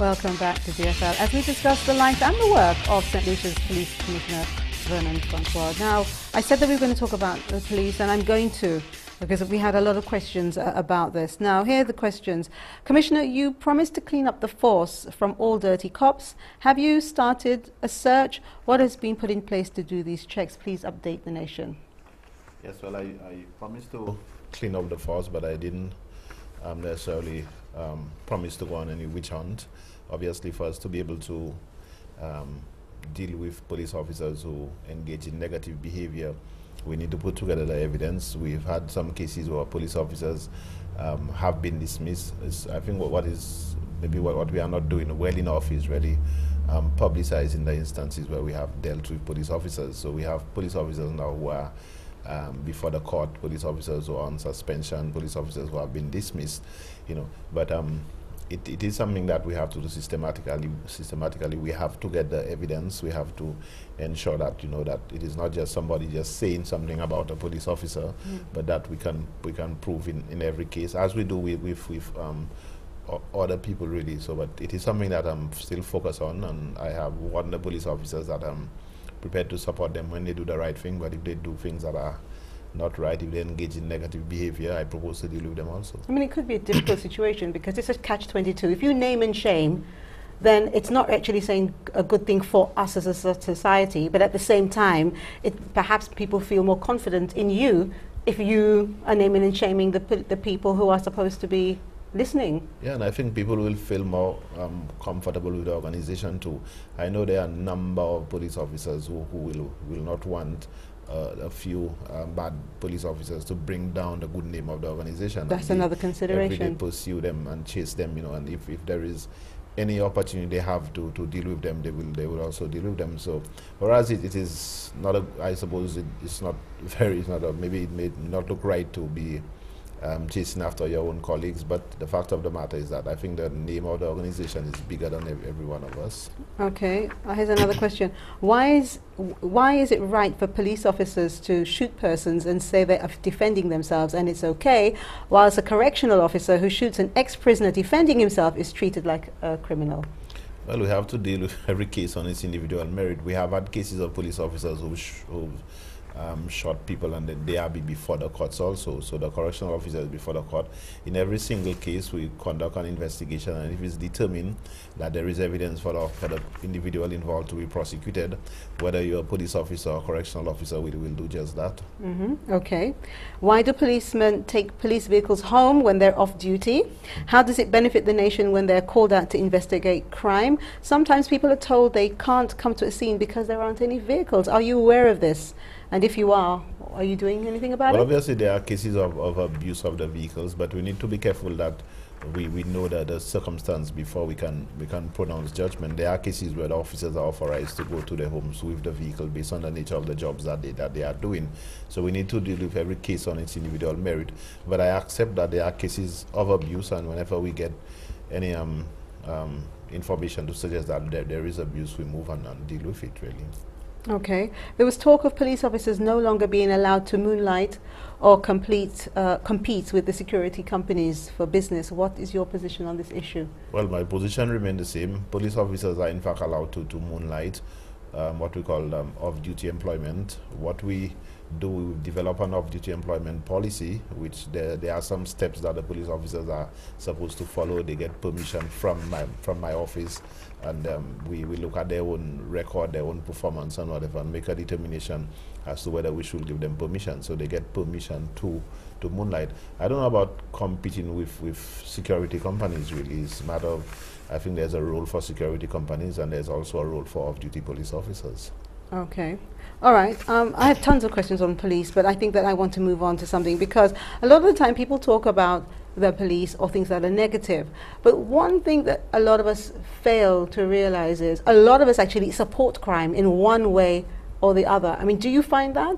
Welcome back to DFL as we discuss the life and the work of St. Lucia's Police Commissioner Vernon Francois. Now, I said that we were going to talk about the police, and I'm going to, because we had a lot of questions about this. Now, here are the questions. Commissioner, you promised to clean up the force from all dirty cops. Have you started a search? What has been put in place to do these checks? Please update the nation. Yes, well, I promised to clean up the force, but I didn't necessarily promise to go on any witch hunt. Obviously, for us to be able to deal with police officers who engage in negative behavior, we need to put together the evidence. We've had some cases where police officers have been dismissed. I think what we are not doing well enough is really publicizing the instances where we have dealt with police officers. So we have police officers now who are before the court, police officers who are on suspension, police officers who have been dismissed, but it is something that we have to do systematically. We have to get the evidence. We have to ensure that that it is not just somebody just saying something about a police officer, but that we can prove in every case, as we do with other people, really. So, but it is something that I'm still focused on, and I have warned the police officers that I'm prepared to support them when they do the right thing. But if they do things that are not right, if they engage in negative behavior, I propose to deal with them also. I mean, it could be a difficult situation because it's a catch-22. If you name and shame, then it's not actually saying a good thing for us as a society, but at the same time, perhaps people feel more confident in you if you are naming and shaming the people who are supposed to be listening. Yeah, and I think people will feel more comfortable with the organization too. I know there are a number of police officers who will not want a few bad police officers to bring down the good name of the organization. That's another consideration. Every day pursue them and chase them, and if there is any opportunity they have to deal with them, they will also deal with them. So for us, it is not I suppose maybe it may not look right to be chasing after your own colleagues, but the fact of the matter is that I think the name of the organization is bigger than every one of us. Okay, here's another question. Why is it right for police officers to shoot persons and say they are defending themselves and it's okay, whilst a correctional officer who shoots an ex-prisoner defending himself is treated like a criminal? Well, we have to deal with every case on its individual merit. We have had cases of police officers who shot people, and then they are before the courts also. So the correctional officer is before the court. In every single case, we conduct an investigation, and if it's determined that there is evidence for the individual involved to be prosecuted, whether you're a police officer or correctional officer, we will do just that. Okay. Why do policemen take police vehicles home when they're off duty? How does it benefit the nation when they're called out to investigate crime? Sometimes people are told they can't come to a scene because there aren't any vehicles. Are you aware of this? And if you are you doing anything about it? Well, obviously there are cases of abuse of the vehicles, but we need to be careful that we know that the circumstance before we can pronounce judgment. There are cases where the officers are authorized to go to their homes with the vehicle based on the nature of the jobs that they are doing. So we need to deal with every case on its individual merit. But I accept that there are cases of abuse, and whenever we get any information to suggest that there is abuse, we move on and deal with it, really. Okay. There was talk of police officers no longer being allowed to moonlight or compete with the security companies for business. What is your position on this issue? Well, my position remains the same. Police officers are in fact allowed to moonlight, what we call off-duty employment. What we do, we develop an off-duty employment policy, which there are some steps that the police officers are supposed to follow. They get permission from my office, and we look at their own record, their own performance and whatever, and make a determination as to whether we should give them permission. So they get permission to moonlight. I don't know about competing with security companies, really. It's a matter of, I think there's a role for security companies, and there's also a role for off-duty police officers. Okay. All right. I have tons of questions on police, but I think that I want to move on to something, because a lot of the time people talk about the police or things that are negative. But one thing that a lot of us fail to realize is a lot of us actually support crime in one way or the other. I mean, do you find that?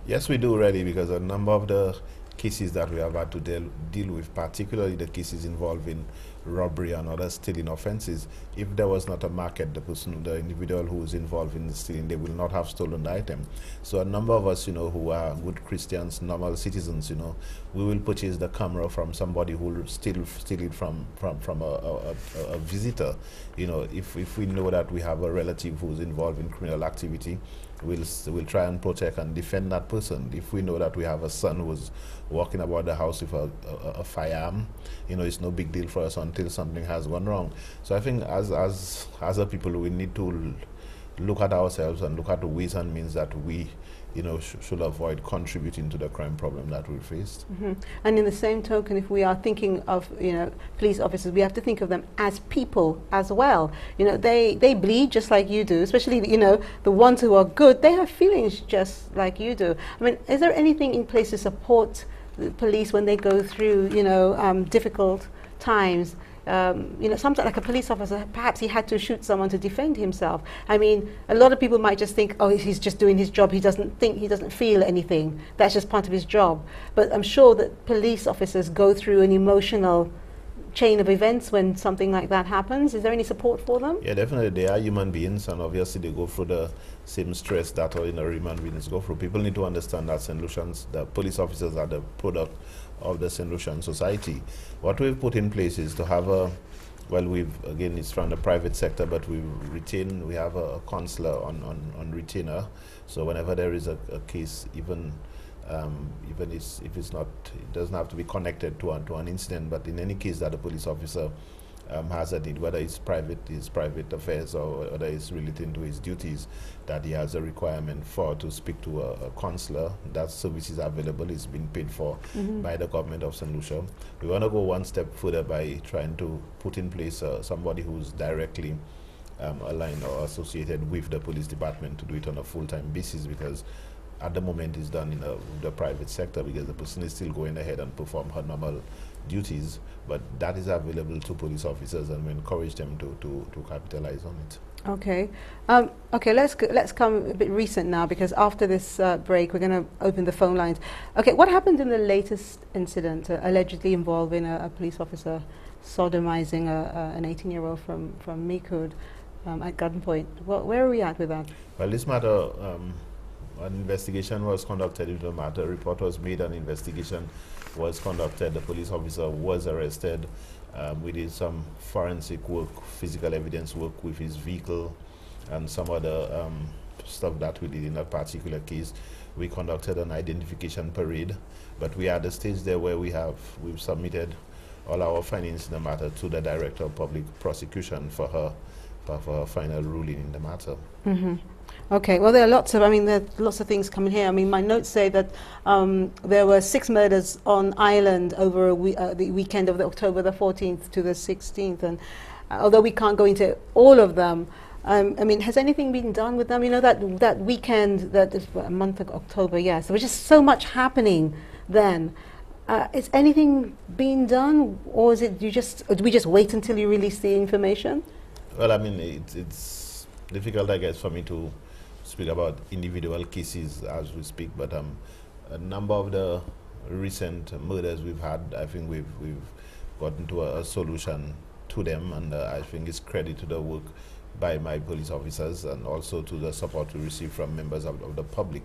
Yes, we do, really, because a number of the cases that we have had to deal with, particularly the cases involving robbery and other stealing offenses. If there was not a market, the individual who is involved in the stealing, they will not have stolen the item. So a number of us, who are good Christians, normal citizens, we will purchase the camera from somebody who will steal it from a visitor. If we know that we have a relative who's involved in criminal activity, we'll try and protect and defend that person. If we know that we have a son who's walking about the house with a firearm, it's no big deal for us until something has gone wrong. So I think as a people, we need to look at ourselves and look at the ways and means that we should avoid contributing to the crime problem that we faced. And in the same token, if we are thinking of police officers, we have to think of them as people as well. They bleed just like you do, especially the ones who are good. They have feelings just like you do. I mean, is there anything in place to support the police when they go through difficult times? Sometimes like a police officer, perhaps he had to shoot someone to defend himself. I mean, a lot of people might just think, oh, he's just doing his job. He doesn't feel anything. That's just part of his job. But I'm sure that police officers go through an emotional chain of events when something like that happens. Is there any support for them? Yeah, definitely. They are human beings, and obviously they go through the same stress that ordinary human beings go through. People need to understand that St. Lucians, the police officers, are the product of the St. Lucian society. What we've put in place is to have again, it's from the private sector, but we have a counselor on retainer. So whenever there is a case, even if it's not, it doesn't have to be connected to an incident, but in any case that a police officer has a need, whether it's private affairs or whether it's relating to his duties, that he has a requirement to speak to a counselor. That service is available, it's been paid for by the government of St. Lucia. We want to go one step further by trying to put in place somebody who's directly aligned or associated with the police department to do it on a full-time basis, because at the moment it's done in the private sector, because the person is still going ahead and perform her normal duties, but that is available to police officers, and we encourage them to capitalize on it. Okay. Okay, let's come a bit recent now, because after this break we're going to open the phone lines. Okay, what happened in the latest incident allegedly involving a police officer sodomizing an 18-year-old from Micoud at gunpoint? Well, where are we at with that? Well, this matter, an investigation was conducted into the matter. A report was made, an investigation was conducted. The police officer was arrested. We did some forensic work, physical evidence work with his vehicle, and some other stuff that we did in that particular case. We conducted an identification parade, but we are at the stage there where we've submitted all our findings in the matter to the Director of Public Prosecution for her final ruling in the matter. Okay, well, there are lots of things coming here. I mean, my notes say that there were 6 murders on Ireland over the weekend of October the 14th to the 16th, and although we can't go into all of them, I mean, has anything been done with them? That weekend, that is a month of October, yes, there was just so much happening then. Is anything being done, or is it do we just wait until you release the information? Well, I mean, it's difficult, I guess, for me to speak about individual cases as we speak, but a number of the recent murders we've had, I think we've gotten to a solution to them, and I think it's credit to the work by my police officers and also to the support we receive from members of the public.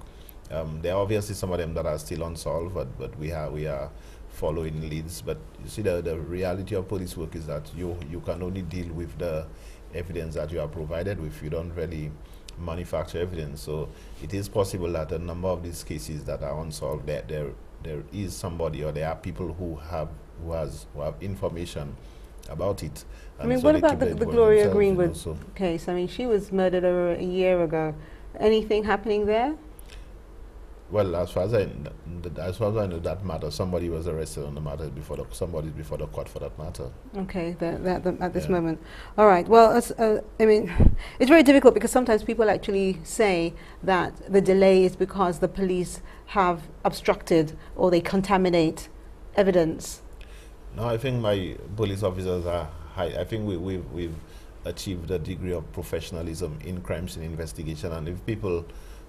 There are obviously some of them that are still unsolved, but we are following leads. But you see, the reality of police work is that you can only deal with the evidence that you are provided with. You don't really manufacture evidence. So it is possible that a number of these cases that are unsolved, there is somebody, or there are people who have information about it. I mean, so what about the Gloria Greenwood case? I mean, she was murdered over a year ago. Anything happening there? Well, as far as I know, that matter, somebody was arrested on the matter somebody's before the court for that matter. Okay, at this moment. All right. Well, I mean, it's very difficult, because sometimes people actually say that the delay is because the police have obstructed or they contaminate evidence. No, I think my police officers are high. I think we've achieved a degree of professionalism in crime scene investigation, and if people,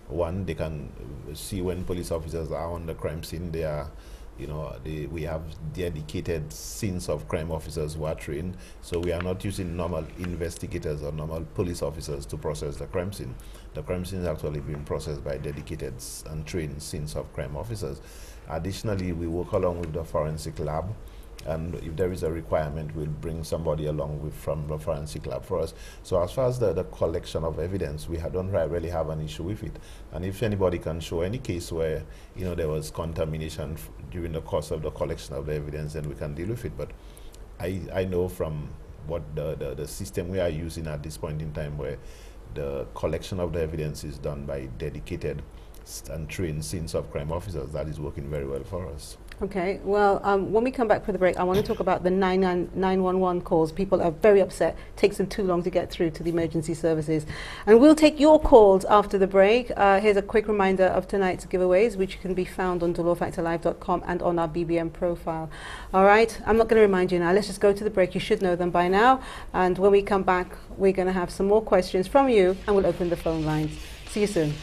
they can see when police officers are on the crime scene, they are we have dedicated scenes of crime officers who are trained, so we are not using normal investigators or normal police officers to process the crime scene. The crime scene is actually being processed by dedicated and trained scenes of crime officers. Additionally, we work along with the forensic lab, and if there is a requirement, we'll bring somebody along from the forensic lab for us. So as far as the collection of evidence, we don't really have an issue with it. And if anybody can show any case where there was contamination during the course of the collection of the evidence, then we can deal with it. But I know from what the system we are using at this point in time, where the collection of the evidence is done by dedicated and trained scenes of crime officers, that is working very well for us. Okay, well, when we come back for the break, I want to talk about the 911 calls. People are very upset. It takes them too long to get through to the emergency services. And we'll take your calls after the break. Here's a quick reminder of tonight's giveaways, which can be found on delawfactorlive.com and on our BBM profile. All right, I'm not going to remind you now. Let's just go to the break. You should know them by now. And when we come back, we're going to have some more questions from you, and we'll open the phone lines. See you soon.